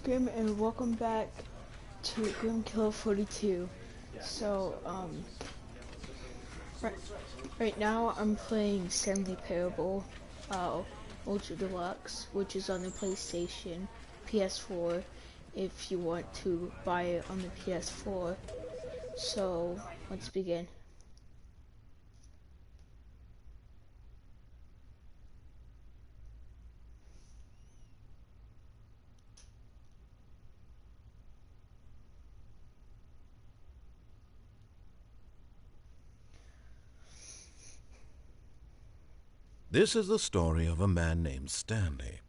Grim, and welcome back to Grim Killer 42. So, right, right now I'm playing Stanley Parable, Ultra Deluxe, which is on the PlayStation, PS4, if you want to buy it on the PS4. So, let's begin. This is the story of a man named Stanley.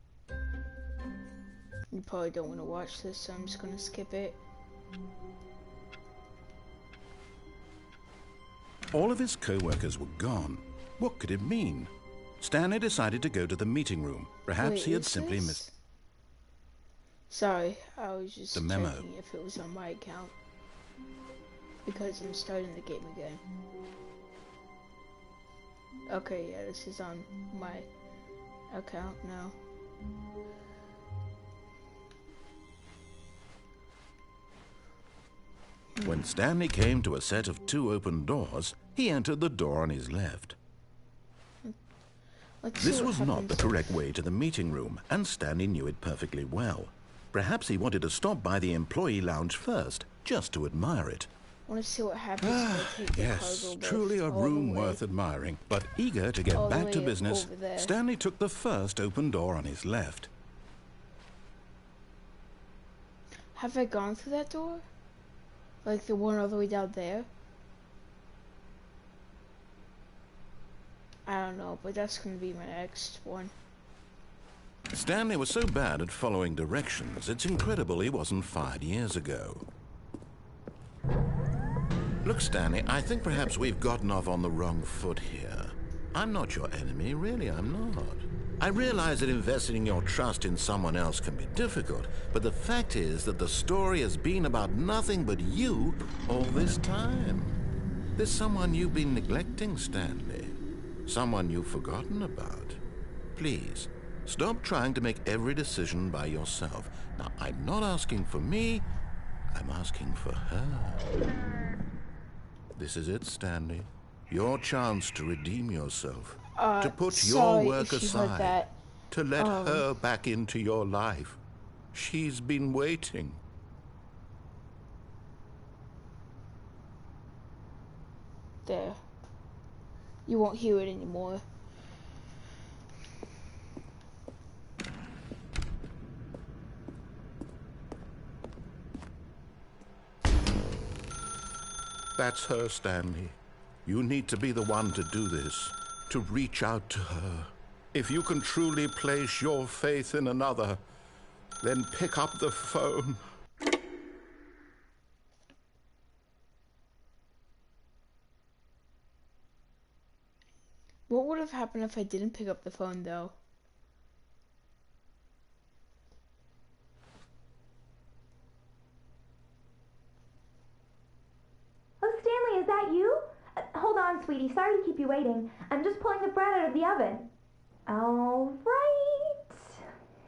You probably don't want to watch this, so I'm just gonna skip it. All of his co-workers were gone. What could it mean? Stanley decided to go to the meeting room. Perhaps Wait, he had is simply this? missed Sorry, I was just the memo. checking if it was on my account. Because I'm starting the game again. Okay, yeah, this is on my account now. When Stanley came to a set of two open doors, he entered the door on his left. Let's see This what was not the happens. correct way to the meeting room, and Stanley knew it perfectly well. Perhaps he wanted to stop by the employee lounge first, just to admire it. I want to see what happens if I take the Yes, cargo truly a lift all the room way- worth admiring. But eager to get all the back to way business, over there. Stanley took the first open door on his left. Have I gone through that door? Like the one all the way down there? I don't know, but that's going to be my next one. Stanley was so bad at following directions, it's incredible he wasn't fired years ago. Look, Stanley, I think perhaps we've gotten off on the wrong foot here. I'm not your enemy, really, I'm not. I realize that investing your trust in someone else can be difficult, but the fact is that the story has been about nothing but you all this time. There's someone you've been neglecting, Stanley. Someone you've forgotten about. Please, stop trying to make every decision by yourself. Now, I'm not asking for me, I'm asking for her. This is it, Stanley. Your chance to redeem yourself. To put your sorry work if you heard aside. that. To let her back into your life. She's been waiting. There. You won't hear it anymore. That's her, Stanley. You need to be the one to do this. To reach out to her. If you can truly place your faith in another, then pick up the phone. What would have happened if I didn't pick up the phone, though? Oh, Stanley, is that you? Hold on, sweetie. Sorry to keep you waiting. I'm just pulling the bread out of the oven. All right.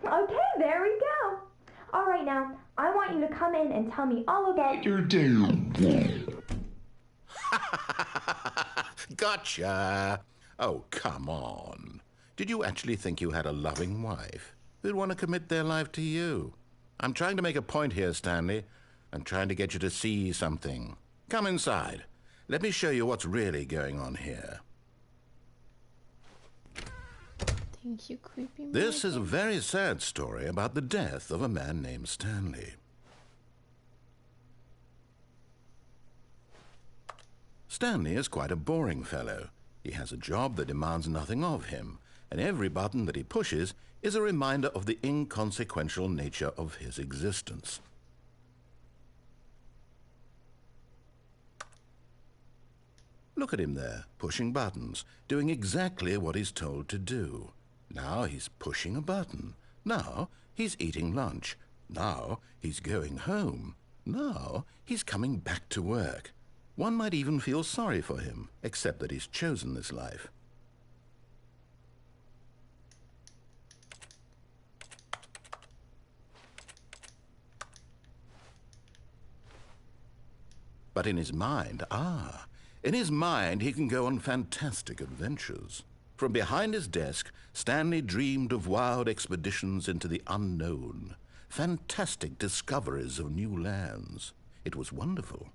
Okay, there we go. All right, now, I want you to come in and tell me all about your day. Gotcha. Oh, come on. Did you actually think you had a loving wife who'd want to commit their life to you? I'm trying to make a point here, Stanley. I'm trying to get you to see something. Come inside. Let me show you what's really going on here. Thank you, creepy. This is a very sad story about the death of a man named Stanley. Stanley is quite a boring fellow. He has a job that demands nothing of him, and every button that he pushes is a reminder of the inconsequential nature of his existence. Look at him there, pushing buttons, doing exactly what he's told to do. Now he's pushing a button. Now he's eating lunch. Now he's going home. Now he's coming back to work. One might even feel sorry for him, except that he's chosen this life. But in his mind, in his mind he can go on fantastic adventures. From behind his desk, Stanley dreamed of wild expeditions into the unknown, fantastic discoveries of new lands. It was wonderful.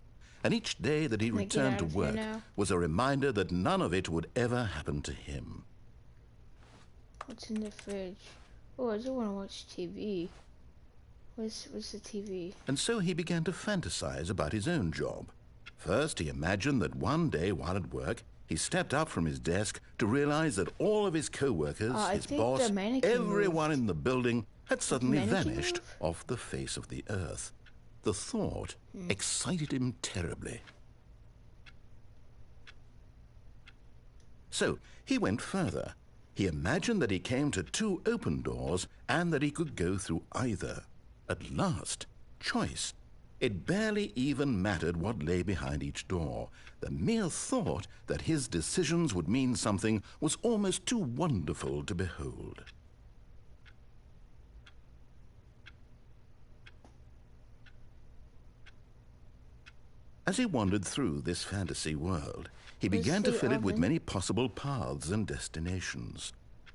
And each day that he returned to work was a reminder that none of it would ever happen to him. What's in the fridge? Oh, I don't want to watch TV. What's the TV? And so he began to fantasize about his own job. First, he imagined that one day while at work, he stepped up from his desk to realize that all of his co-workers, his boss, everyone in the building had suddenly vanished off the face of the earth. The thought excited him terribly. So he went further. He imagined that he came to 2 open doors and that he could go through either. At last, choice. It barely even mattered what lay behind each door. The mere thought that his decisions would mean something was almost too wonderful to behold. As he wandered through this fantasy world, he began to fill it with many possible paths and destinations.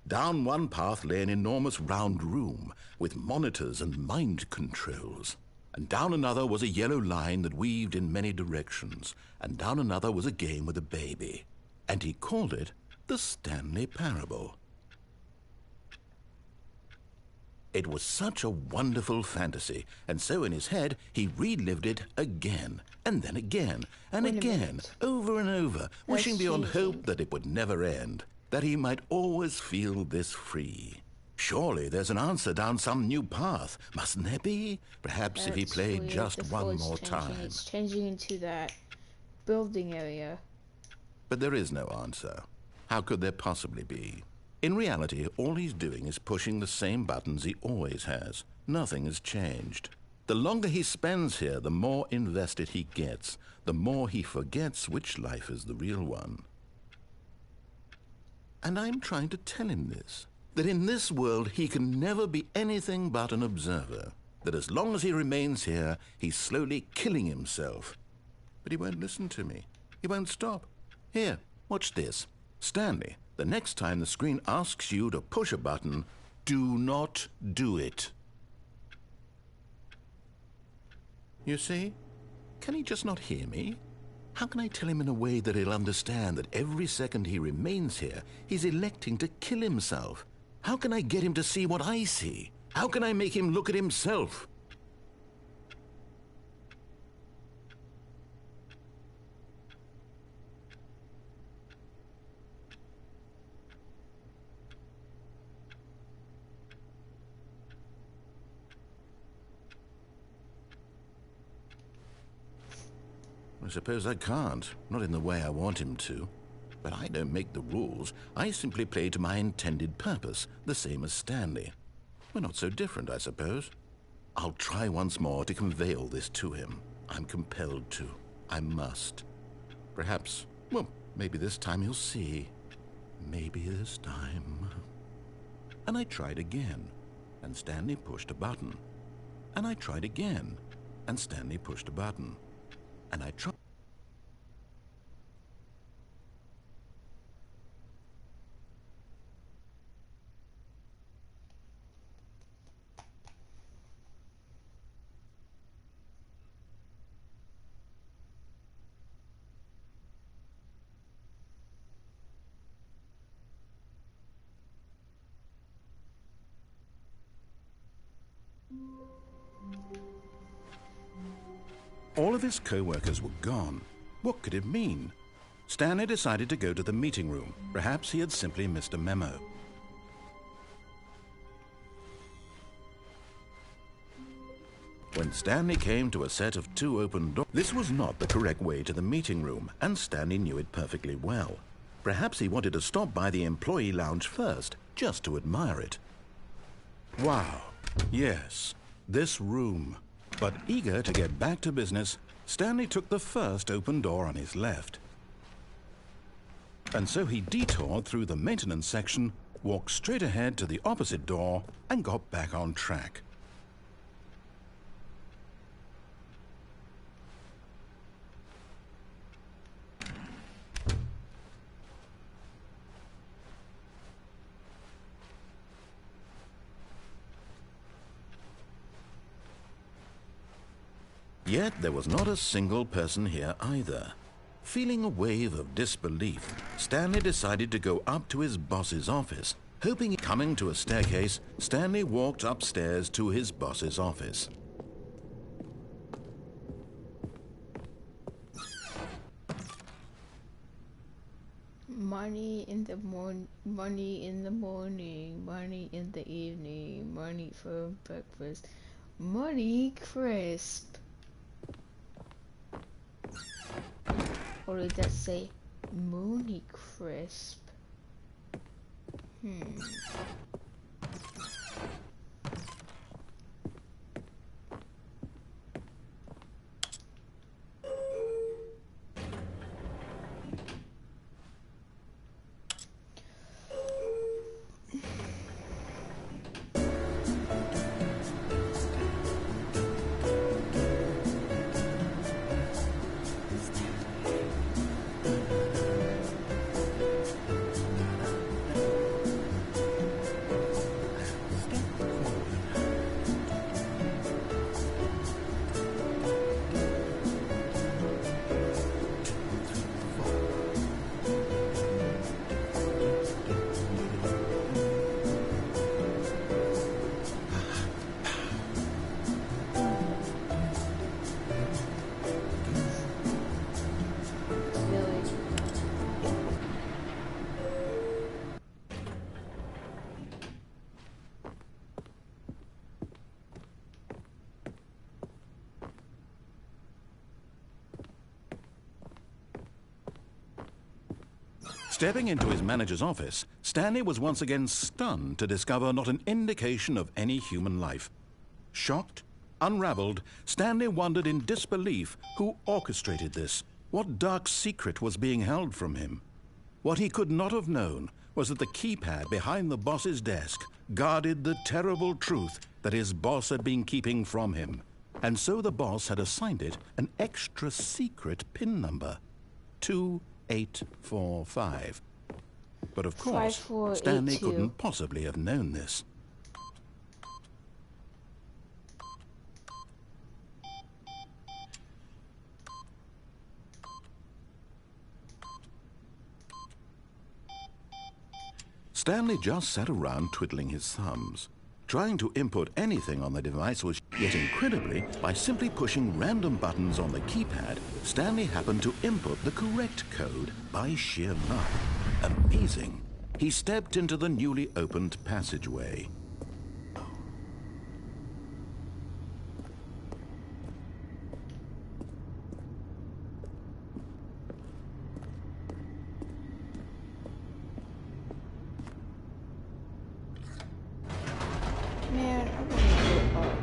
Down one path lay an enormous round room with monitors and mind controls. And down another was a yellow line that weaved in many directions. And down another was a game with a baby. And he called it the Stanley Parable. It was such a wonderful fantasy, and so in his head he relived it again, and then again, and again, over and over, wishing beyond hope that it would never end, that he might always feel this free. Surely there's an answer down some new path, mustn't there be? Perhaps if he played just one more time. It's changing into that building area. But there is no answer. How could there possibly be? In reality, all he's doing is pushing the same buttons he always has. Nothing has changed. The longer he spends here, the more invested he gets, the more he forgets which life is the real one. And I'm trying to tell him this, that in this world he can never be anything but an observer, that as long as he remains here, he's slowly killing himself. But he won't listen to me. He won't stop. Here, watch this. Stanley, the next time the screen asks you to push a button, do not do it. You see? Can he just not hear me? How can I tell him in a way that he'll understand that every second he remains here, he's electing to kill himself? How can I get him to see what I see? How can I make him look at himself? I suppose I can't, not in the way I want him to. But I don't make the rules. I simply play to my intended purpose, the same as Stanley. We're not so different, I suppose. I'll try once more to convey all this to him. I'm compelled to. I must. Perhaps, well, maybe this time he'll see. Maybe this time. And I tried again, and Stanley pushed a button. And I tried again, and Stanley pushed a button. And I tried. All of his co-workers were gone. What could it mean? Stanley decided to go to the meeting room. Perhaps he had simply missed a memo. When Stanley came to a set of 2 open doors, this was not the correct way to the meeting room, and Stanley knew it perfectly well. Perhaps he wanted to stop by the employee lounge first, just to admire it. Wow, yes, this room. But eager to get back to business, Stanley took the first open door on his left. And so he detoured through the maintenance section, walked straight ahead to the opposite door, and got back on track. Yet there was not a single person here either. Feeling a wave of disbelief, Stanley decided to go up to his boss's office. Hoping coming to a staircase, Stanley walked upstairs to his boss's office. Money in the morning, money in the morning, money in the evening, money for breakfast, money crisp. Or did that say Mooney crisp? Stepping into his manager's office, Stanley was once again stunned to discover not an indication of any human life. Shocked, unraveled, Stanley wondered in disbelief who orchestrated this, what dark secret was being held from him. What he could not have known was that the keypad behind the boss's desk guarded the terrible truth that his boss had been keeping from him. And so the boss had assigned it an extra secret PIN number, 2845. But of course, 5482. Stanley couldn't possibly have known this. Stanley just sat around twiddling his thumbs. Trying to input anything on the device was, yet incredibly, by simply pushing random buttons on the keypad, Stanley happened to input the correct code by sheer luck. Amazing. He stepped into the newly opened passageway. Man, I want to go up.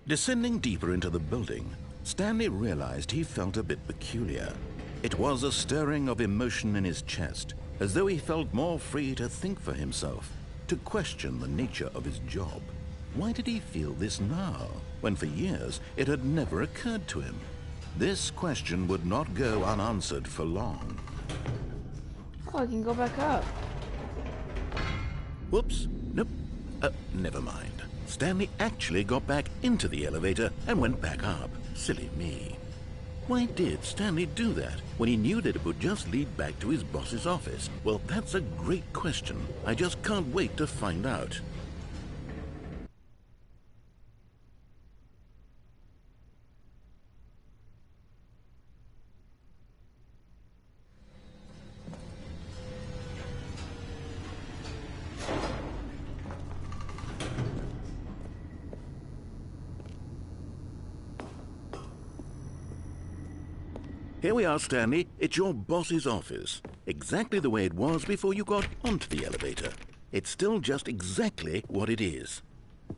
Descending deeper into the building, Stanley realized he felt a bit peculiar. It was a stirring of emotion in his chest, as though he felt more free to think for himself, to question the nature of his job. Why did he feel this now, when for years it had never occurred to him? This question would not go unanswered for long. Oh, I can go back up. Whoops, nope, never mind. Stanley actually got back into the elevator and went back up. Silly me. Why did Stanley do that when he knew that it would just lead back to his boss's office? Well, that's a great question. I just can't wait to find out. Here we are, Stanley. It's your boss's office. Exactly the way it was before you got onto the elevator. It's still just exactly what it is.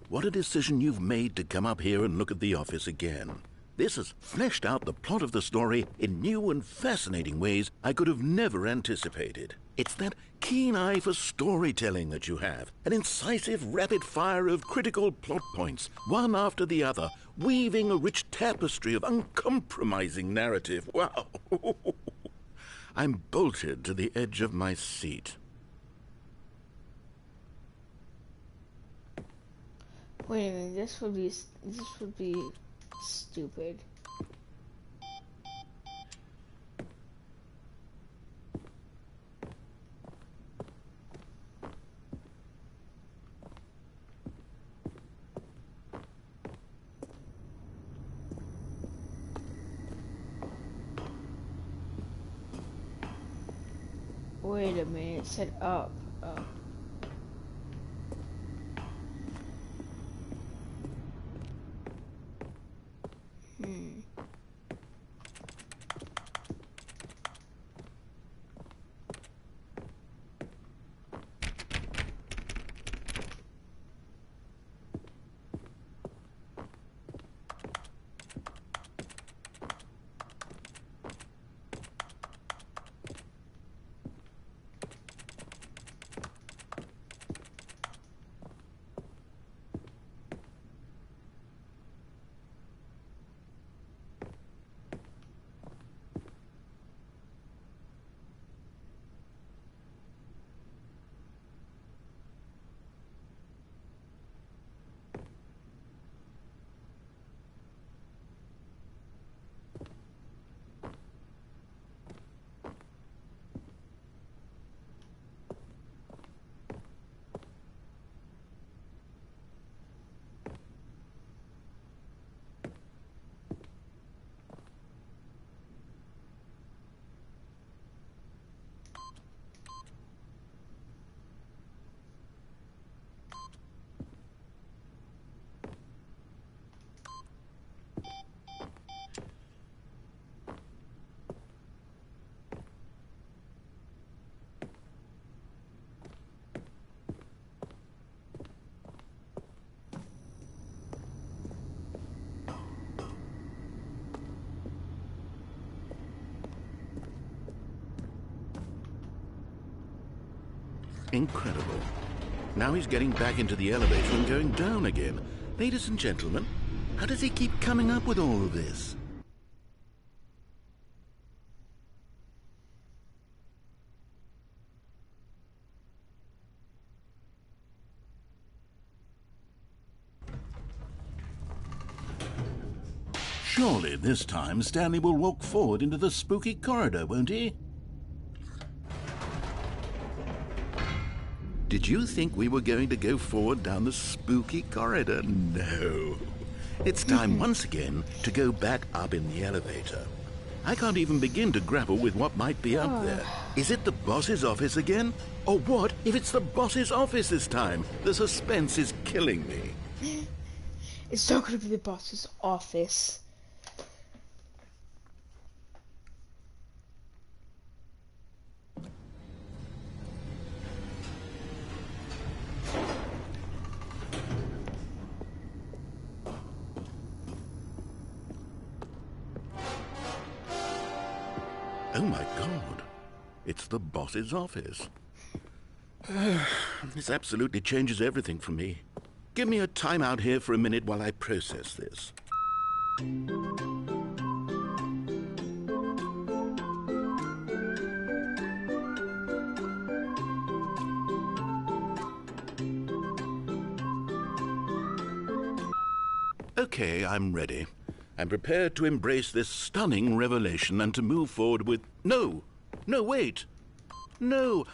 What a decision you've made to come up here and look at the office again. This has fleshed out the plot of the story in new and fascinating ways I could have never anticipated. It's that keen eye for storytelling that you have. An incisive rapid fire of critical plot points, one after the other, weaving a rich tapestry of uncompromising narrative. Wow! I'm bolted to the edge of my seat. Wait a minute, this would be stupid. Wait a minute, it said up. Oh. Incredible. Now he's getting back into the elevator and going down again. Ladies and gentlemen, how does he keep coming up with all of this? Surely this time Stanley will walk forward into the spooky corridor, won't he? Did you think we were going to go forward down the spooky corridor? No. It's time once again to go back up in the elevator. I can't even begin to grapple with what might be up there. Is it the boss's office again? Or what if it's the boss's office this time? The suspense is killing me. It's not going to be the boss's office. Oh my God, it's the boss's office. This absolutely changes everything for me. Give me a time out here for a minute while I process this. Okay, I'm ready. I'm prepared to embrace this stunning revelation and to move forward with... No! No, wait! No!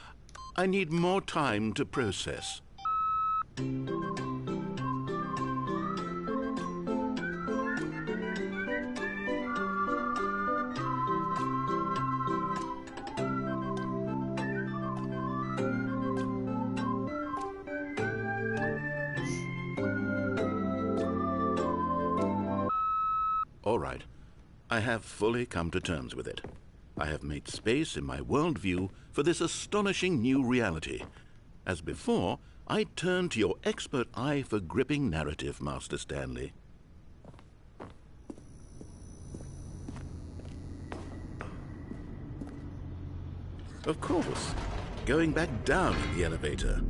I need more time to process. All right. I have fully come to terms with it. I have made space in my worldview for this astonishing new reality. As before, I turn to your expert eye for gripping narrative, Master Stanley. Of course. going back down in the elevator.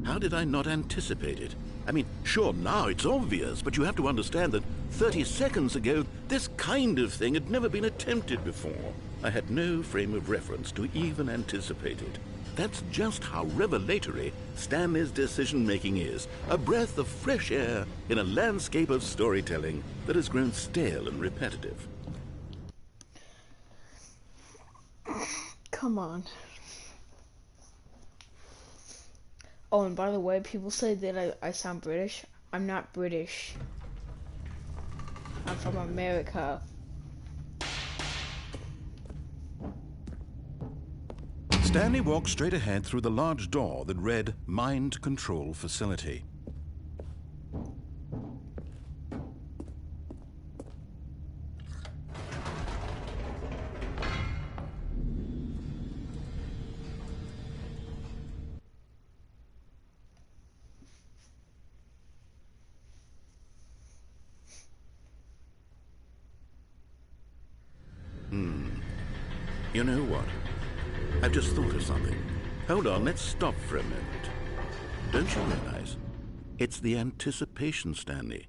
How did I not anticipate it? I mean, sure, now it's obvious, but you have to understand that 30 seconds ago, this kind of thing had never been attempted before. I had no frame of reference to even anticipate it. That's just how revelatory Stanley's decision-making is. A breath of fresh air in a landscape of storytelling that has grown stale and repetitive. Come on. Oh, and by the way, people say that I sound British. I'm not British. I'm from America. Stanley walked straight ahead through the large door that read Mind Control Facility. You know what? I've just thought of something. Hold on, let's stop for a moment. Don't you realize? It's the anticipation, Stanley.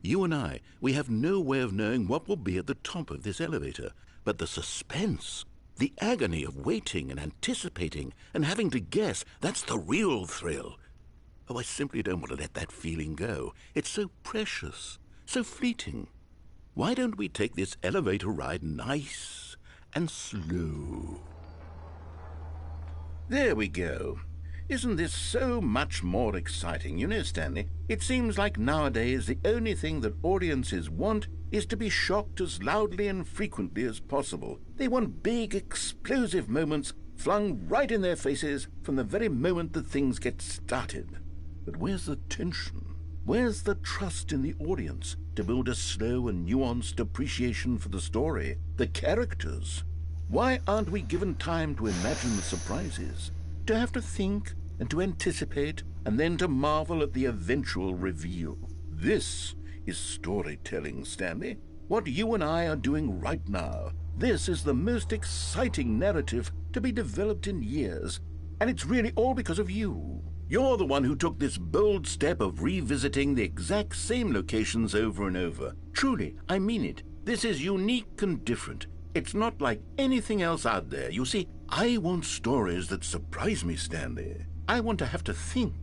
You and I, we have no way of knowing what will be at the top of this elevator. But the suspense, the agony of waiting and anticipating and having to guess, that's the real thrill. Oh, I simply don't want to let that feeling go. It's so precious, so fleeting. Why don't we take this elevator ride nice and slow? There we go. Isn't this so much more exciting? You know, Stanley, it seems like nowadays the only thing that audiences want is to be shocked as loudly and frequently as possible. They want big, explosive moments flung right in their faces from the very moment that things get started. But where's the tension? Where's the trust in the audience to build a slow and nuanced appreciation for the story, the characters? Why aren't we given time to imagine the surprises, to have to think and to anticipate, and then to marvel at the eventual reveal? This is storytelling, Stanley. What you and I are doing right now. This is the most exciting narrative to be developed in years, and it's really all because of you. You're the one who took this bold step of revisiting the exact same locations over and over. Truly, I mean it. This is unique and different. It's not like anything else out there. You see, I want stories that surprise me, Stanley. I want to have to think.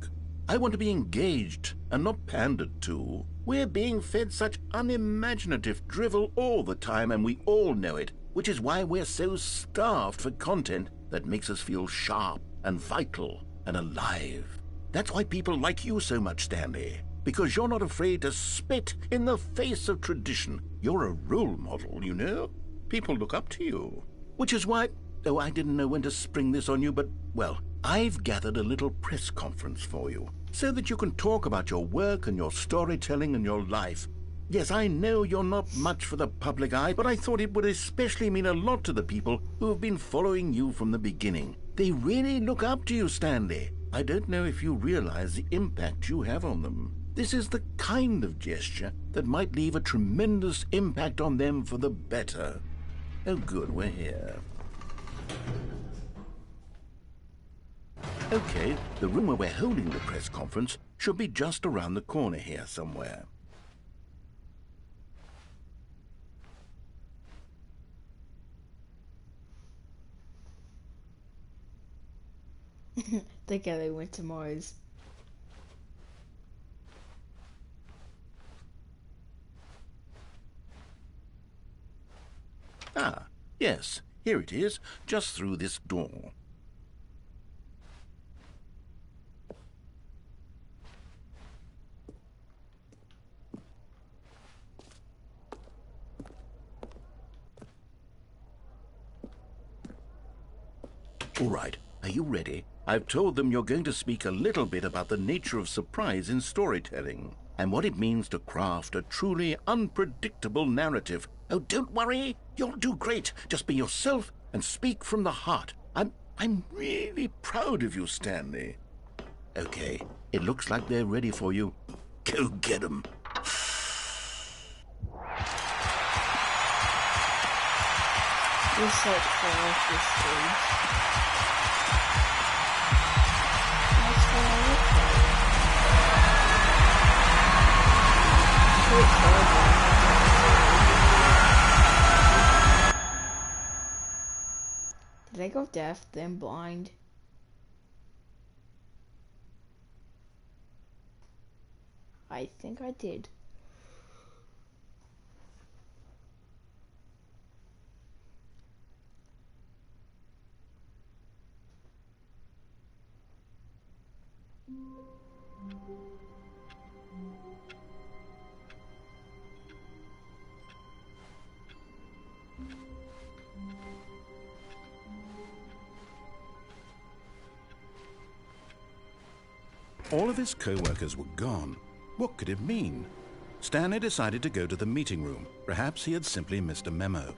I want to be engaged and not pandered to. We're being fed such unimaginative drivel all the time, and we all know it, which is why we're so starved for content that makes us feel sharp and vital and alive. That's why people like you so much, Stanley, because you're not afraid to spit in the face of tradition. You're a role model, you know? People look up to you. Which is why, oh, I didn't know when to spring this on you, but, well, I've gathered a little press conference for you so that you can talk about your work and your storytelling and your life. Yes, I know you're not much for the public eye, but I thought it would especially mean a lot to the people who have been following you from the beginning. They really look up to you, Stanley. I don't know if you realize the impact you have on them. This is the kind of gesture that might leave a tremendous impact on them for the better. Oh, good, we're here. Okay, the room where we're holding the press conference should be just around the corner here somewhere. The guy that went to Mars. Ah, yes, here it is, just through this door. All right, are you ready? I've told them you're going to speak a little bit about the nature of surprise in storytelling and what it means to craft a truly unpredictable narrative. Oh, don't worry. You'll do great. Just be yourself and speak from the heart. I'm really proud of you, Stanley. Okay, it looks like they're ready for you. Go get them. It's like far off the stage. hit terrible. Did I go deaf, then blind? I think I did. All of his co-workers were gone. What could it mean? Stanley decided to go to the meeting room. Perhaps he had simply missed a memo.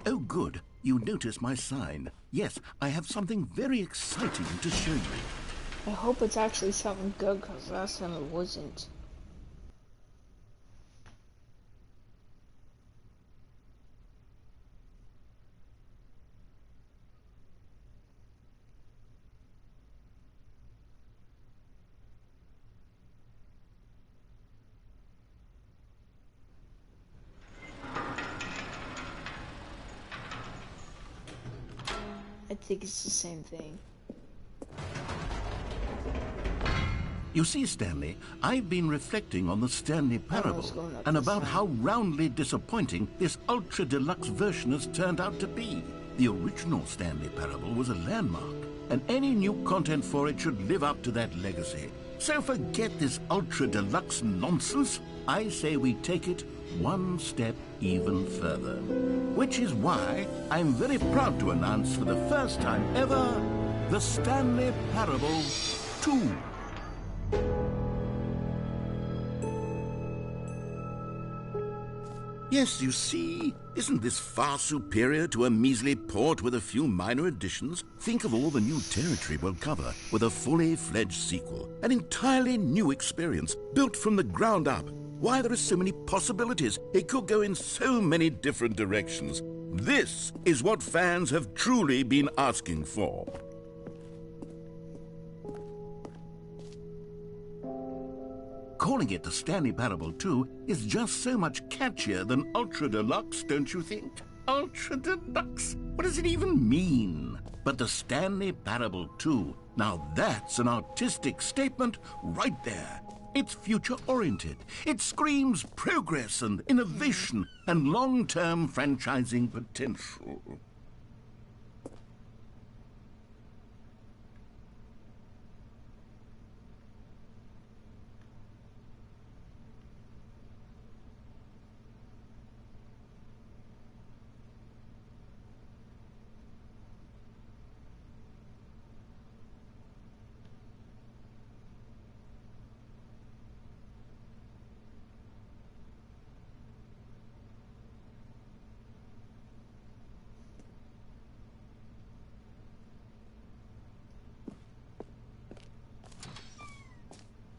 Oh, good. You noticed my sign. Yes, I have something very exciting to show you. I hope it's actually something good, because last time it wasn't. I think it's the same thing. You see, Stanley, I've been reflecting on the Stanley Parable and about how roundly disappointing this ultra deluxe version has turned out to be. The original Stanley Parable was a landmark, and any new content for it should live up to that legacy. So forget this ultra deluxe nonsense. I say we take it one step even further. Which is why I'm very proud to announce for the first time ever, the Stanley Parable 2. Yes, you see, isn't this far superior to a measly port with a few minor additions? Think of all the new territory we'll cover with a fully fledged sequel. An entirely new experience, built from the ground up. Why, there are so many possibilities. It could go in so many different directions. This is what fans have truly been asking for. Calling it the Stanley Parable 2 is just so much catchier than Ultra Deluxe, don't you think? Ultra Deluxe? What does it even mean? But the Stanley Parable 2, now that's an artistic statement right there. It's future-oriented. It screams progress and innovation and long-term franchising potential.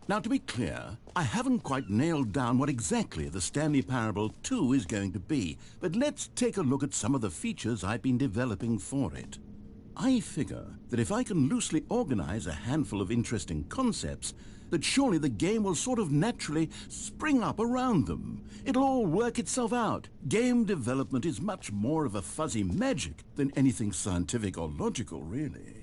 Now, to be clear, I haven't quite nailed down what exactly the Stanley Parable 2 is going to be, but let's take a look at some of the features I've been developing for it. I figure that if I can loosely organize a handful of interesting concepts, that surely the game will sort of naturally spring up around them. It'll all work itself out. Game development is much more of a fuzzy magic than anything scientific or logical, really.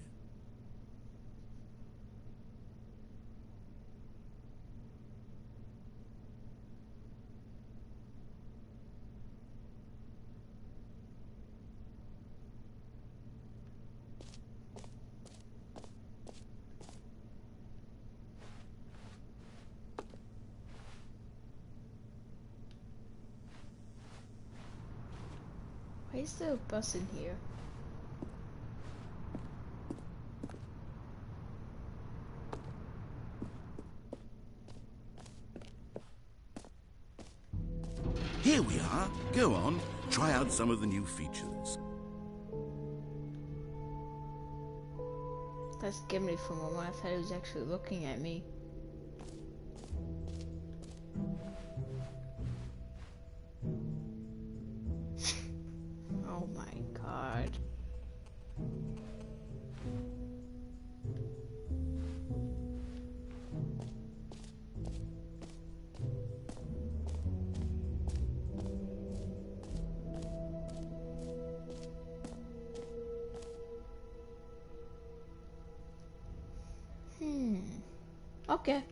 Why is there a bus in here? Here we are. Go on, try out some of the new features. That scared me for a moment. I thought it was actually looking at me. Oh my god. Okay.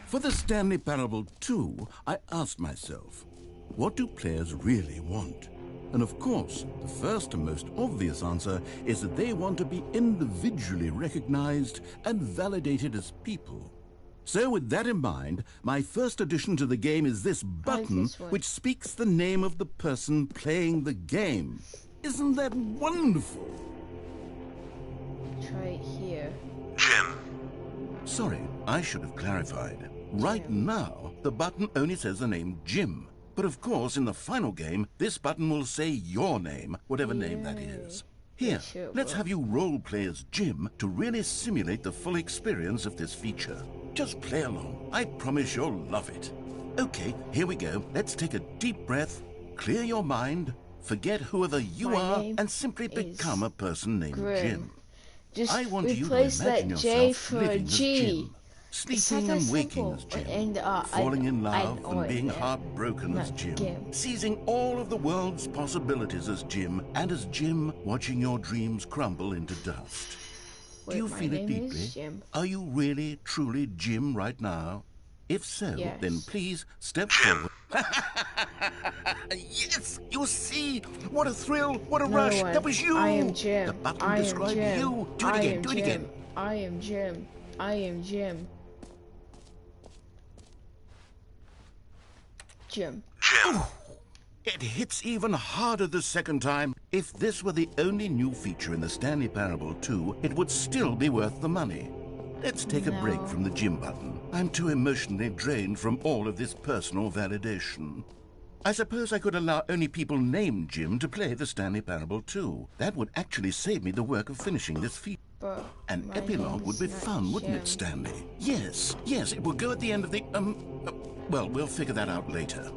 For the Stanley Parable 2, I asked myself, what do players really want? And of course, the first and most obvious answer is that they want to be individually recognized and validated as people. So with that in mind, my first addition to the game is this button which speaks the name of the person playing the game. Isn't that wonderful? Try it here. Jim. Sorry, I should have clarified. Right now, the button only says the name Jim. But of course, in the final game, this button will say your name, whatever name that is. Here, let's have you role-play as Jim to really simulate the full experience of this feature. Just play along. I promise you'll love it. Okay, here we go. Let's take a deep breath, clear your mind, forget whoever you are, and simply become a person named Jim. Just I want you to replace imagine that J yourself for a living as G. Jim, sleeping and waking as Jim, And, falling in love and being heartbroken as Jim, seizing all of the world's possibilities as Jim, and as Jim watching your dreams crumble into dust. Do you feel it deeply? Are you really, truly Jim right now? If so, then please step forward. Yes! You see! What a thrill! What a rush! That was you! I am Jim. The button described you. Do it again, do it again. I am Jim. I am Jim. Jim. It hits even harder the second time. If this were the only new feature in the Stanley Parable 2, it would still be worth the money. Let's take a break from the Jim button. I'm too emotionally drained from all of this personal validation. I suppose I could allow only people named Jim to play the Stanley Parable 2. That would actually save me the work of finishing this feature. An epilogue would be fun, wouldn't it, Stanley? Yes, it will go at the end of the, well, we'll figure that out later.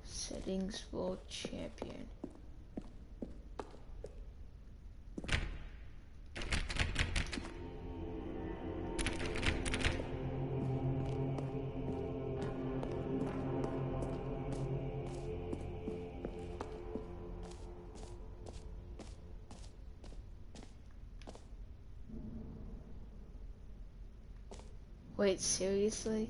Settings World Champion. Wait, seriously?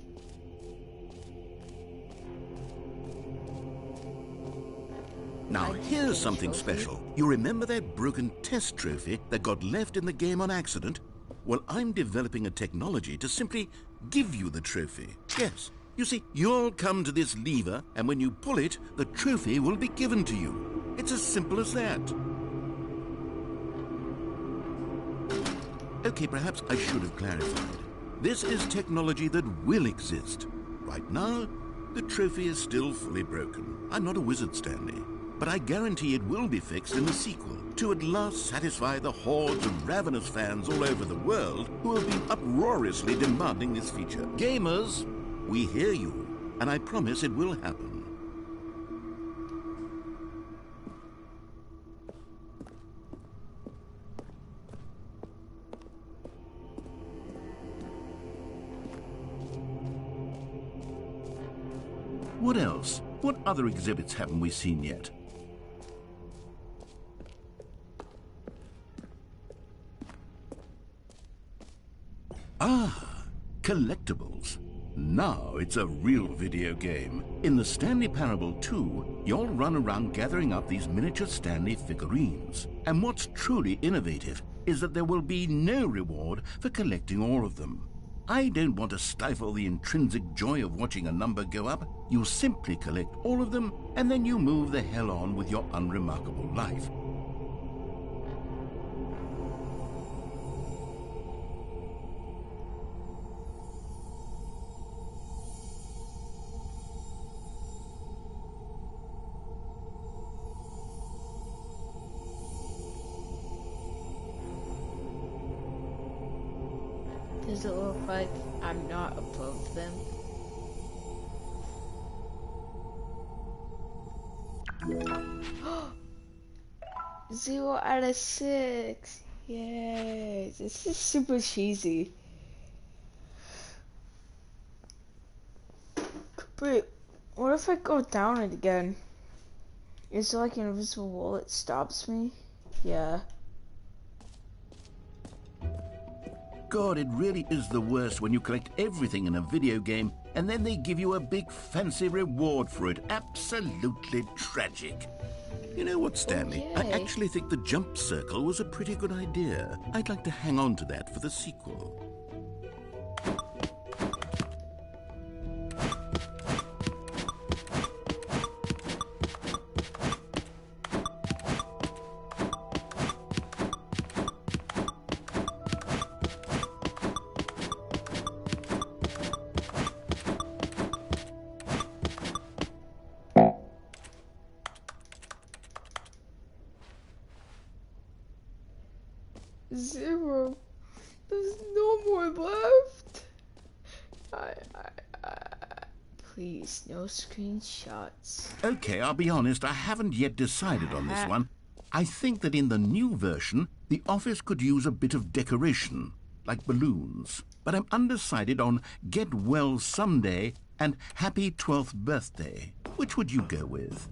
Now, here's something special. You remember that broken test trophy that got left in the game on accident? Well, I'm developing a technology to simply give you the trophy. Yes. You see, you'll come to this lever, and when you pull it, the trophy will be given to you. It's as simple as that. Okay, perhaps I should have clarified. This is technology that will exist. Right now, the trophy is still fully broken. I'm not a wizard, Stanley, but I guarantee it will be fixed in the sequel to at last satisfy the hordes of ravenous fans all over the world who have been uproariously demanding this feature. Gamers, we hear you, and I promise it will happen. What else? What other exhibits haven't we seen yet? Ah, collectibles. Now it's a real video game. In the Stanley Parable 2, you'll run around gathering up these miniature Stanley figurines. And what's truly innovative is that there will be no reward for collecting all of them. I don't want to stifle the intrinsic joy of watching a number go up. You simply collect all of them, and then you move the hell on with your unremarkable life. does it look like I'm not above them? Zero out of 6. Yay! This is super cheesy. Wait, what if I go down it again? Is it like an invisible wall that stops me? Yeah. God, it really is the worst when you collect everything in a video game and then they give you a big fancy reward for it. Absolutely tragic. You know what, Stanley? Okay. I actually think the jump circle was a pretty good idea. I'd like to hang on to that for the sequel. Zero. There's no more left. Please, no screenshots. Okay, I'll be honest, I haven't yet decided on this one. I think that in the new version, the office could use a bit of decoration, like balloons. But I'm undecided on Get Well Someday and Happy 12th Birthday. Which would you go with?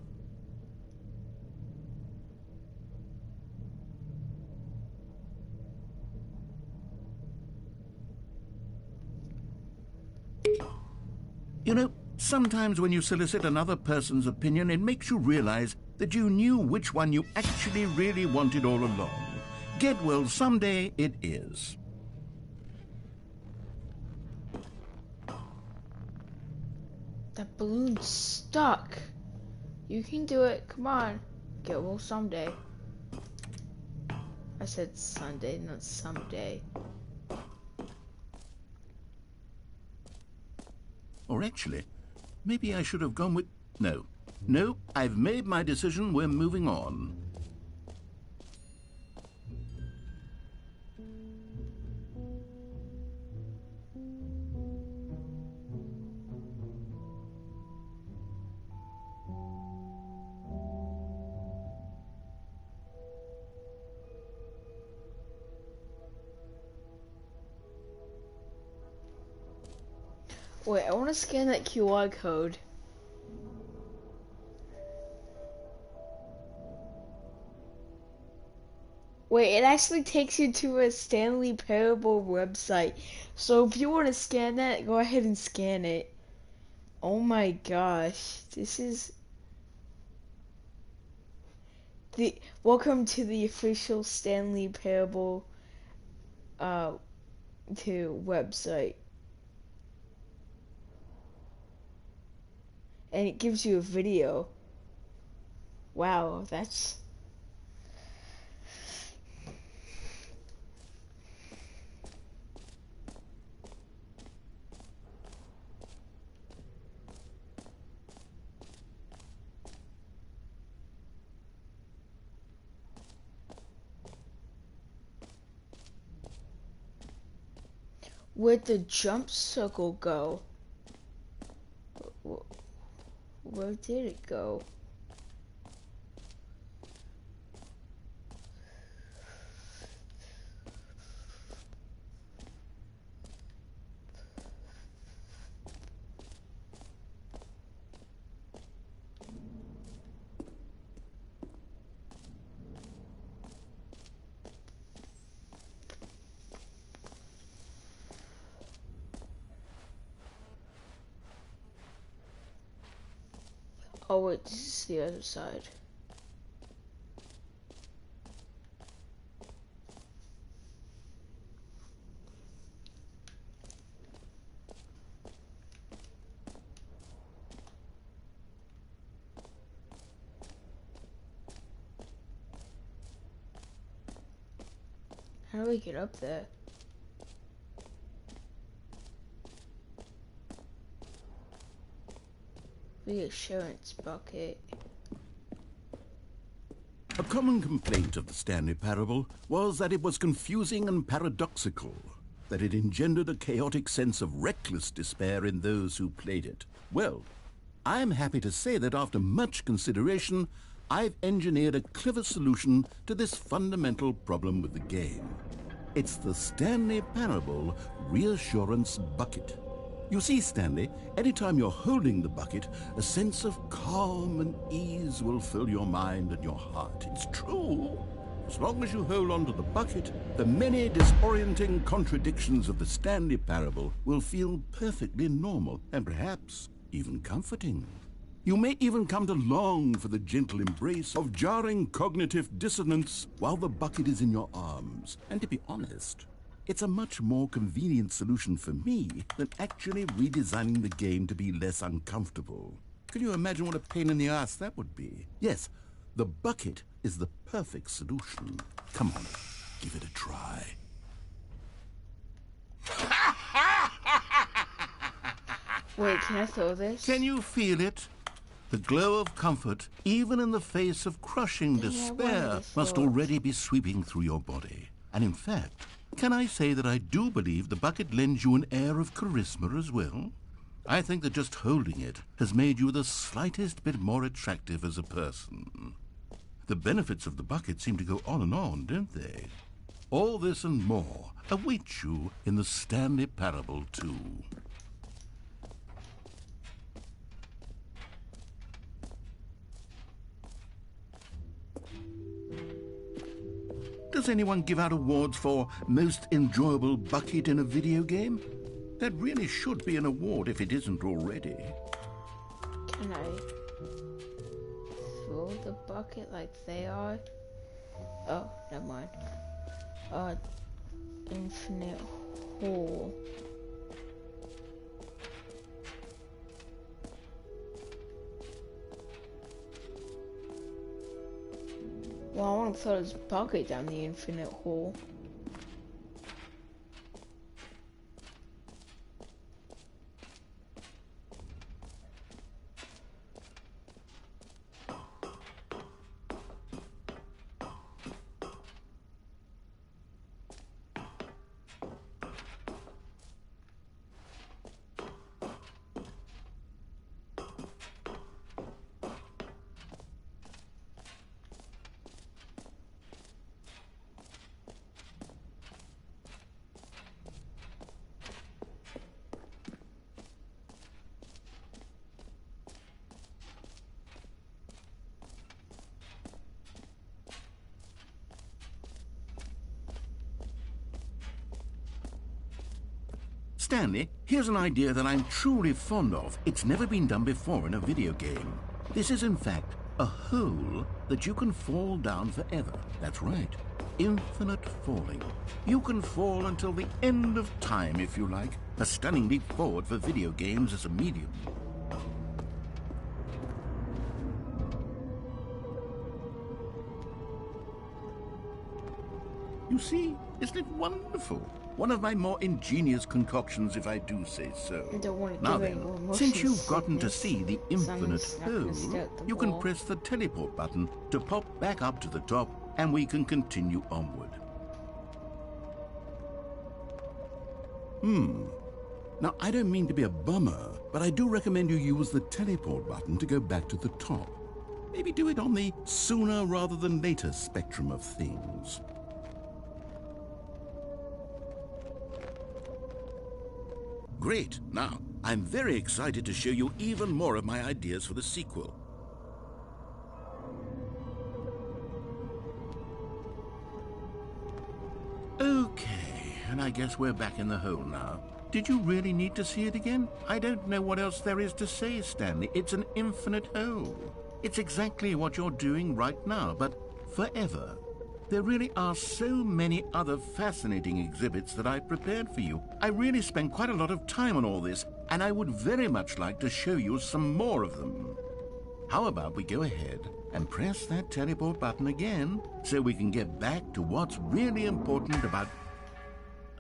You know, sometimes when you solicit another person's opinion, it makes you realize that you knew which one you actually really wanted all along. Get Well Someday it is. That balloon's stuck. You can do it. Come on. Get well someday. I said Sunday, not someday. Or actually, maybe I should have gone with... No. No, I've made my decision. We're moving on. Wait, I want to scan that QR code. Wait, it actually takes you to a Stanley Parable website. So if you want to scan that, go ahead and scan it. Oh my gosh, this is... Welcome to the official Stanley Parable 2 website. And it gives you a video. Wow, that's... Where'd the jump circle go? Where did it go? Oh wait, this is the other side. How do we get up there? Reassurance bucket. A common complaint of the Stanley Parable was that it was confusing and paradoxical. that it engendered a chaotic sense of reckless despair in those who played it. Well, I am happy to say that after much consideration, I've engineered a clever solution to this fundamental problem with the game. It's the Stanley Parable Reassurance Bucket. You see, Stanley, anytime you're holding the bucket, a sense of calm and ease will fill your mind and your heart. It's true. As long as you hold on to the bucket, the many disorienting contradictions of the Stanley Parable will feel perfectly normal and perhaps even comforting. You may even come to long for the gentle embrace of jarring cognitive dissonance while the bucket is in your arms. And to be honest, it's a much more convenient solution for me than actually redesigning the game to be less uncomfortable. Can you imagine what a pain in the ass that would be? Yes, the bucket is the perfect solution. Come on, give it a try. Wait, can I throw this? Can you feel it? The glow of comfort, even in the face of crushing despair, must already be sweeping through your body. And in fact, can I say that I do believe the bucket lends you an air of charisma as well? I think that just holding it has made you the slightest bit more attractive as a person. The benefits of the bucket seem to go on, don't they? All this and more await you in the Stanley Parable 2. Does anyone give out awards for most enjoyable bucket in a video game? That really should be an award if it isn't already. Can I throw the bucket like they are? Oh, never mind. Infinite hole. Well, I want to throw this bucket down the infinite hole. Stanley, here's an idea that I'm truly fond of. It's never been done before in a video game. This is, in fact, a hole that you can fall down forever. That's right. Infinite falling. You can fall until the end of time, if you like. A stunning leap forward for video games as a medium. You see, isn't it wonderful? One of my more ingenious concoctions, if I do say so. I don't want to Now give then, any more motion since you've gotten to sickness, see the infinite so I'm not gonna stare hole, at the you can wall. press the teleport button to pop back up to the top, and we can continue onward. Now, I don't mean to be a bummer, but I do recommend you use the teleport button to go back to the top. Maybe do it on the sooner rather than later spectrum of things. Great. Now, I'm very excited to show you even more of my ideas for the sequel. Okay, and I guess we're back in the hole now. Did you really need to see it again? I don't know what else there is to say, Stanley. It's an infinite hole. It's exactly what you're doing right now, but forever. There really are so many other fascinating exhibits that I've prepared for you. I really spent quite a lot of time on all this, and I would very much like to show you some more of them. How about we go ahead and press that teleport button again so we can get back to what's really important about...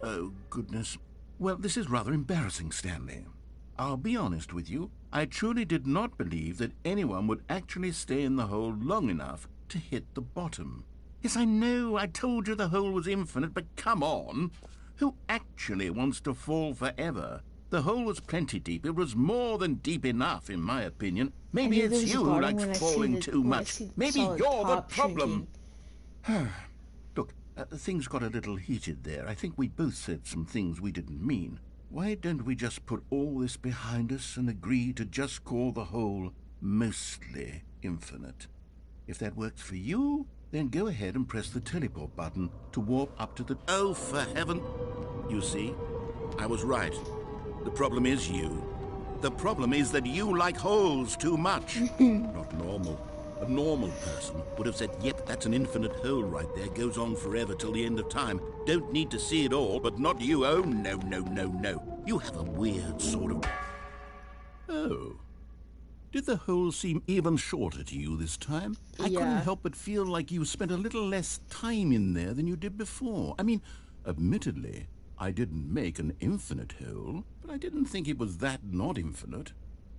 Oh, goodness. Well, this is rather embarrassing, Stanley. I'll be honest with you. I truly did not believe that anyone would actually stay in the hole long enough to hit the bottom. Yes, I know, I told you the hole was infinite, but come on. Who actually wants to fall forever? The hole was plenty deep. It was more than deep enough, in my opinion. Maybe it's you who likes falling too much. Maybe you're the problem. Look, things got a little heated there. I think we both said some things we didn't mean. Why don't we just put all this behind us and agree to just call the hole mostly infinite? If that works for you, then go ahead and press the teleport button to warp up to the... Oh, for heaven... You see, I was right. The problem is you. The problem is that you like holes too much. Not normal. A normal person would have said, yep, that's an infinite hole right there. Goes on forever till the end of time. Don't need to see it all, but not you. Oh, no, no, no, no. You have a weird sort of... Oh. Did the hole seem even shorter to you this time? Yeah. I couldn't help but feel like you spent a little less time in there than you did before. I mean, admittedly, I didn't make an infinite hole, but I didn't think it was that not infinite.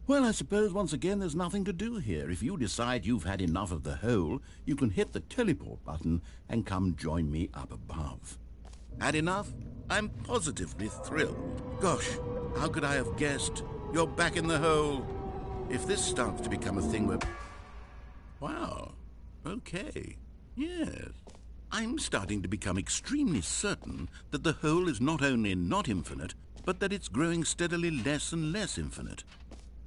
Well, I suppose once again there's nothing to do here. If you decide you've had enough of the hole, you can hit the teleport button and come join me up above. Had enough? I'm positively thrilled. Gosh, how could I have guessed? You're back in the hole. If this starts to become a thing where... Wow. Okay. Yes. I'm starting to become extremely certain that the hole is not only not infinite, but that it's growing steadily less and less infinite.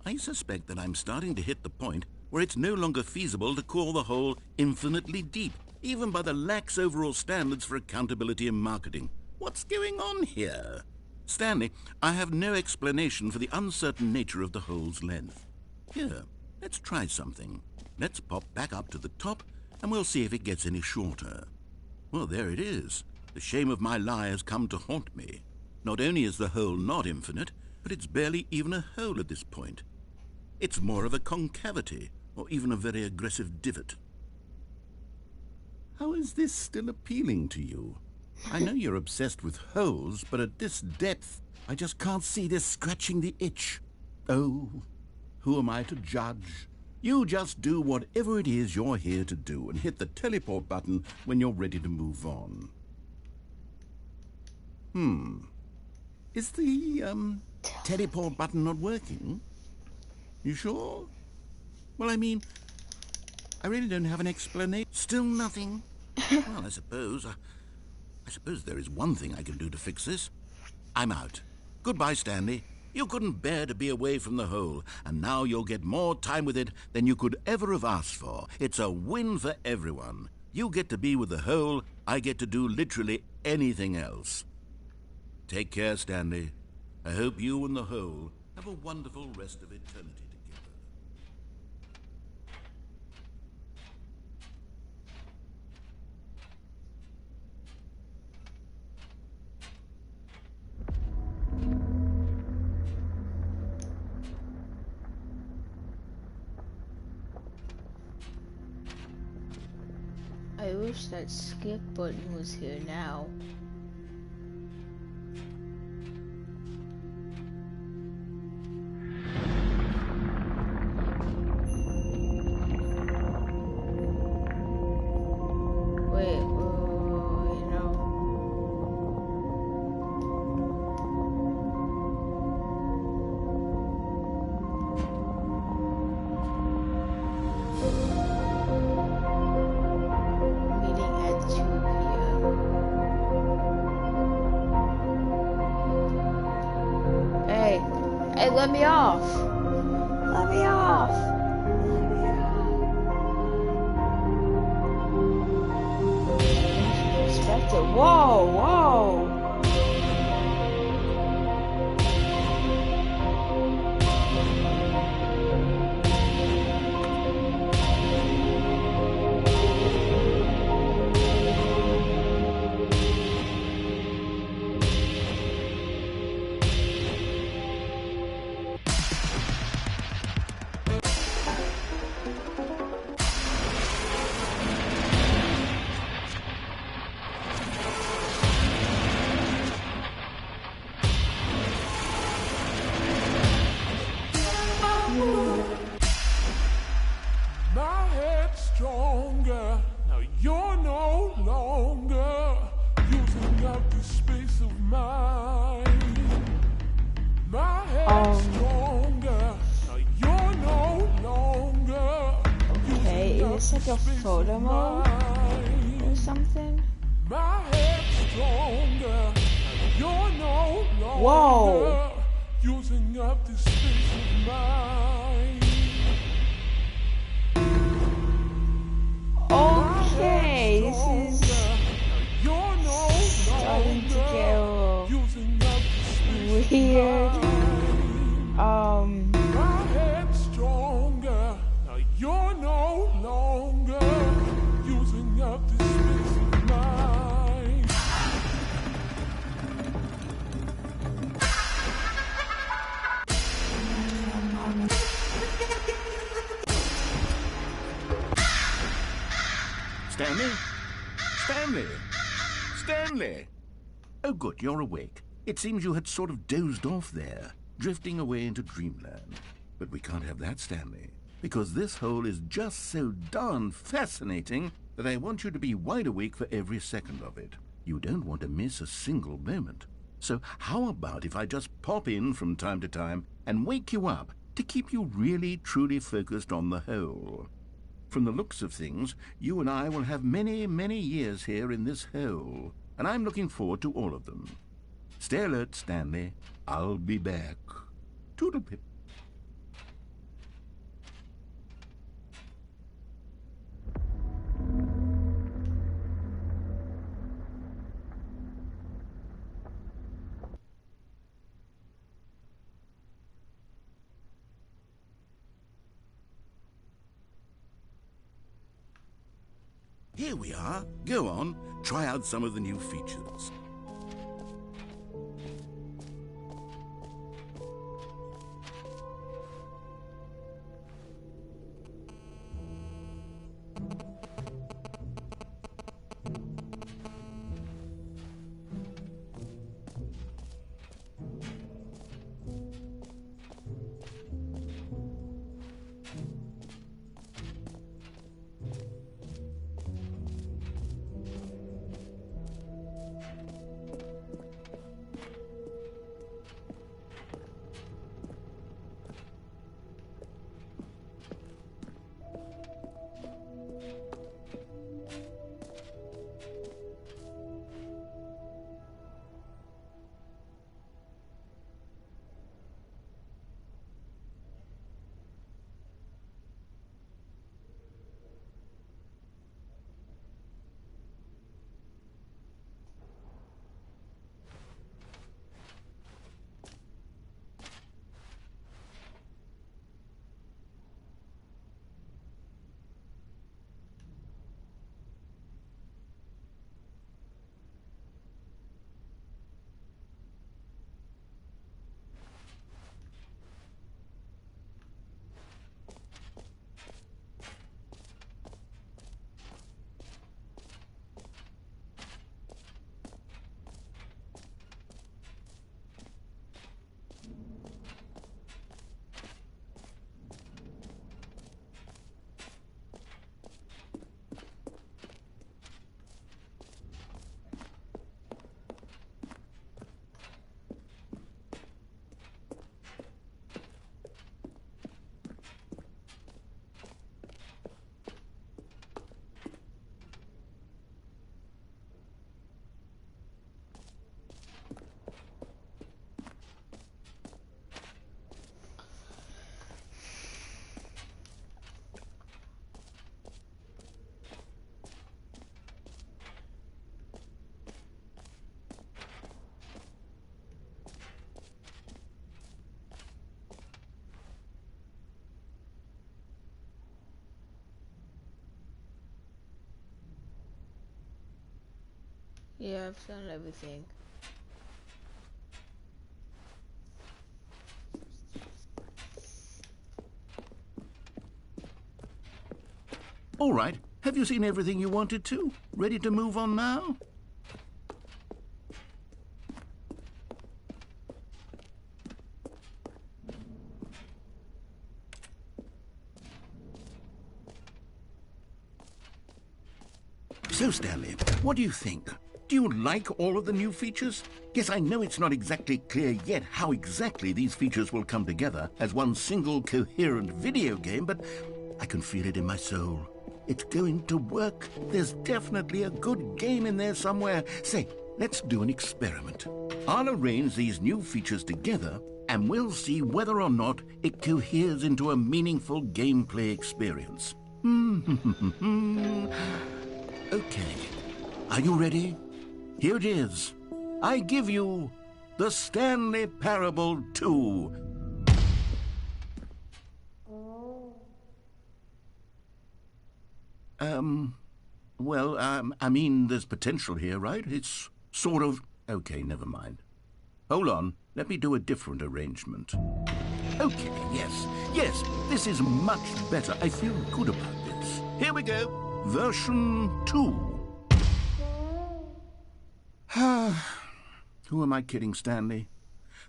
I suspect that I'm starting to hit the point where it's no longer feasible to call the hole infinitely deep, even by the lax overall standards for accountability and marketing. What's going on here? Stanley, I have no explanation for the uncertain nature of the hole's length. Here, let's try something. Let's pop back up to the top, and we'll see if it gets any shorter. Well, there it is. The shame of my lie has come to haunt me. Not only is the hole not infinite, but it's barely even a hole at this point. It's more of a concavity, or even a very aggressive divot. How is this still appealing to you? I know you're obsessed with holes, but at this depth, I just can't see this scratching the itch. Oh, who am I to judge? You just do whatever it is you're here to do and hit the teleport button when you're ready to move on. Is the, teleport button not working? You sure? Well, I mean, I really don't have an explanation. Still nothing? Well, I suppose there is one thing I can do to fix this. I'm out. Goodbye, Stanley. You couldn't bear to be away from the hole, and now you'll get more time with it than you could ever have asked for. It's a win for everyone. You get to be with the hole, I get to do literally anything else. Take care, Stanley. I hope you and the hole have a wonderful rest of eternity together. I wish that skip button was here now. Hey, let me off! Let me off! Expected. Whoa, whoa! photo mode or something. My head's stronger. You're no longer Whoa. using up this space of mine. Okay, this is starting to get a little weird. My head's stronger. Now you're no longer using up this space of mine. Stanley? Stanley? Stanley! Oh, good, you're awake. It seems you had sort of dozed off there, drifting away into dreamland. But we can't have that, Stanley, because this hole is just so darn fascinating that I want you to be wide awake for every second of it. You don't want to miss a single moment. So how about if I just pop in from time to time and wake you up to keep you really, truly focused on the hole? From the looks of things, you and I will have many, many years here in this hole, and I'm looking forward to all of them. Stay alert, Stanley. I'll be back. Toodle-pip. Here we are. Go on, try out some of the new features. Yeah, I've done everything. All right. Have you seen everything you wanted to? Ready to move on now? So, Stanley, what do you think? Do you like all of the new features? Yes, I know it's not exactly clear yet how exactly these features will come together as one single coherent video game, but I can feel it in my soul. It's going to work. There's definitely a good game in there somewhere. Say, let's do an experiment. I'll arrange these new features together, and we'll see whether or not it coheres into a meaningful gameplay experience. Okay. Are you ready? Here it is. I give you the Stanley Parable 2. I mean, there's potential here, right? It's sort of... Okay, never mind. Hold on, let me do a different arrangement. Okay, yes, this is much better. I feel good about this. Here we go. Version 2. Who am I kidding, Stanley?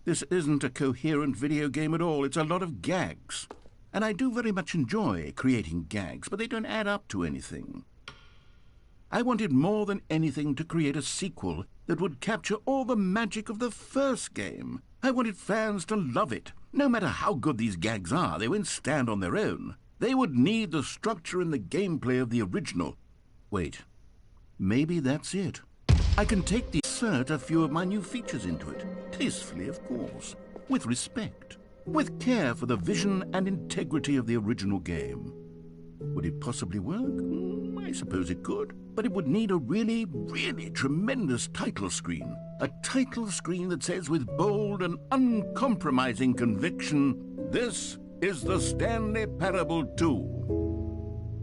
This isn't a coherent video game at all. It's a lot of gags. And I do very much enjoy creating gags, but they don't add up to anything. I wanted more than anything to create a sequel that would capture all the magic of the first game. I wanted fans to love it. No matter how good these gags are, they won't stand on their own. They would need the structure and the gameplay of the original. Wait, maybe that's it. I can insert a few of my new features into it. Tastefully, of course. With respect. With care for the vision and integrity of the original game. Would it possibly work? I suppose it could. But it would need a really, really tremendous title screen. A title screen that says with bold and uncompromising conviction, "This is the Stanley Parable 2."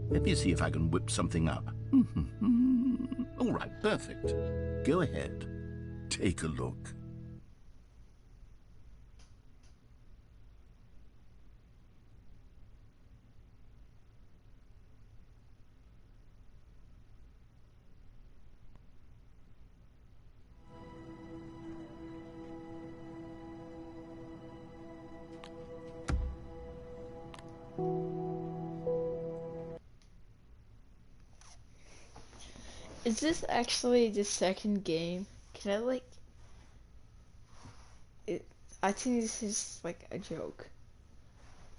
Let me see if I can whip something up. All right, perfect. Go ahead. Take a look. Is this actually the second game? Can I like it? I think this is like a joke.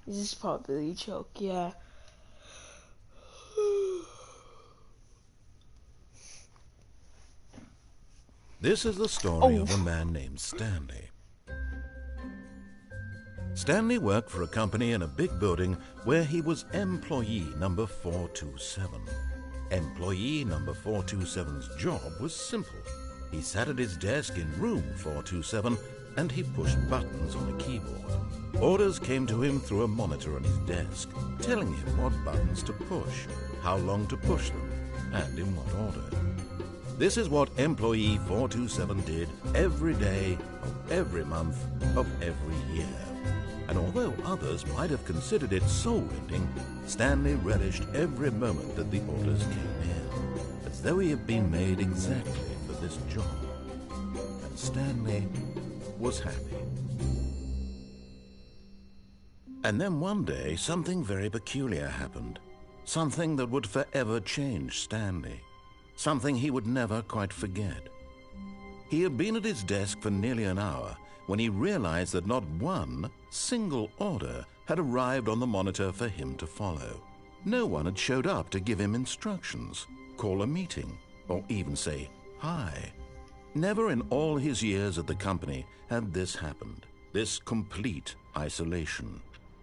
This is probably a joke, yeah. This is the story of a man named Stanley. Stanley worked for a company in a big building where he was employee number 427. Employee number 427's job was simple. He sat at his desk in room 427 and he pushed buttons on a keyboard. Orders came to him through a monitor on his desk, telling him what buttons to push, how long to push them, and in what order. This is what employee 427 did every day of every month of every year. And although others might have considered it soul-rending, Stanley relished every moment that the orders came in, as though he had been made exactly for this job. And Stanley was happy. And then one day, something very peculiar happened. Something that would forever change Stanley. Something he would never quite forget. He had been at his desk for nearly an hour when he realized that not one single order had arrived on the monitor for him to follow. No one had showed up to give him instructions, call a meeting, or even say hi. Never in all his years at the company had this happened, this complete isolation.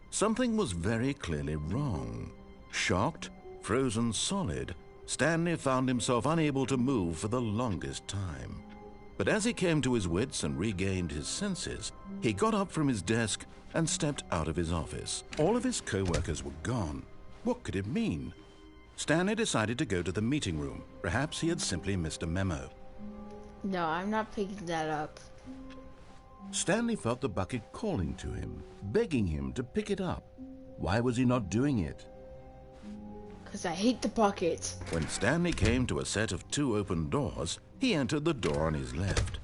Something was very clearly wrong. Shocked, frozen solid, Stanley found himself unable to move for the longest time. But as he came to his wits and regained his senses, he got up from his desk and stepped out of his office. All of his co-workers were gone. What could it mean? Stanley decided to go to the meeting room. Perhaps he had simply missed a memo. No, I'm not picking that up. Stanley felt the bucket calling to him, begging him to pick it up. Why was he not doing it? Because I hate the bucket. When Stanley came to a set of 2 open doors, he entered the door on his left.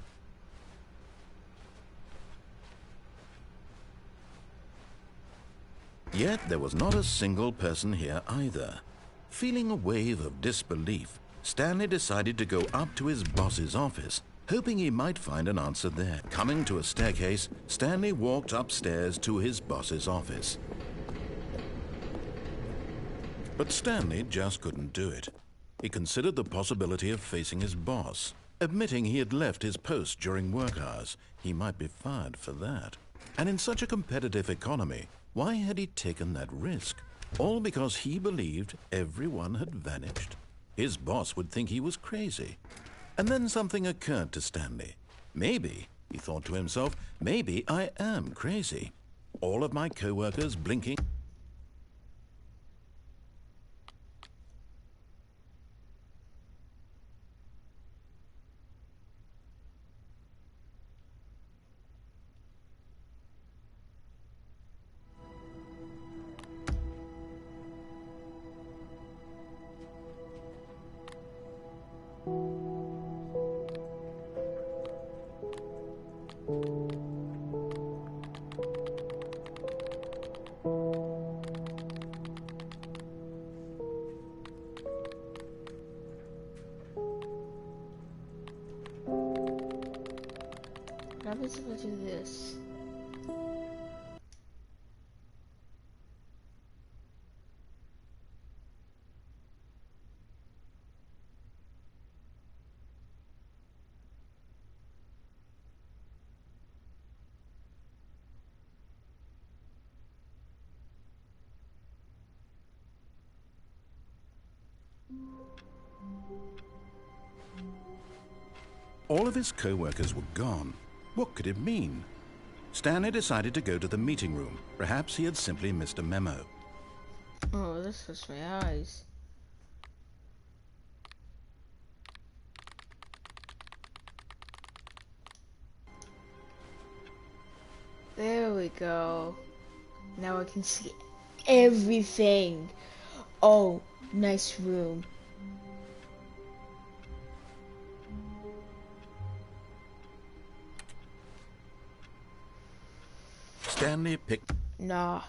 Yet there was not a single person here either. Feeling a wave of disbelief, Stanley decided to go up to his boss's office, hoping he might find an answer there. Coming to a staircase, Stanley walked upstairs to his boss's office. But Stanley just couldn't do it. He considered the possibility of facing his boss. Admitting he had left his post during work hours, he might be fired for that. And in such a competitive economy, why had he taken that risk? All because he believed everyone had vanished. His boss would think he was crazy. And then something occurred to Stanley. Maybe, he thought to himself, maybe I am crazy. All of my co-workers blinking. What happens if I do this? All of his co-workers were gone. What could it mean? Stanley decided to go to the meeting room. Perhaps he had simply missed a memo. Oh, this hurts my eyes. There we go. Now I can see everything. Oh, nice room. Stanley picked... Nah.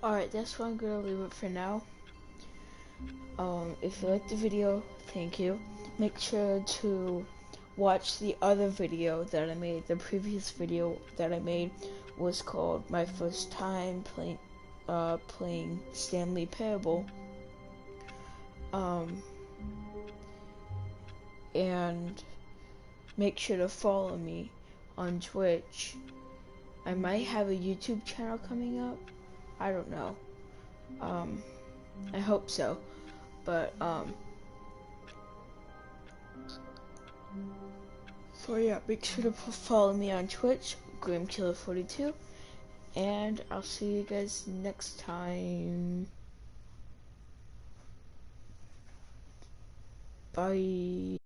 Alright, that's where I'm gonna leave it for now. If you liked the video, thank you. Make sure to watch the other video that I made. The previous video that I made was called My First Time Playing Stanley Parable. And make sure to follow me on Twitch. I might have a YouTube channel coming up. I don't know. I hope so. But, so yeah, make sure to follow me on Twitch, GrimKiller42, and I'll see you guys next time. Bye.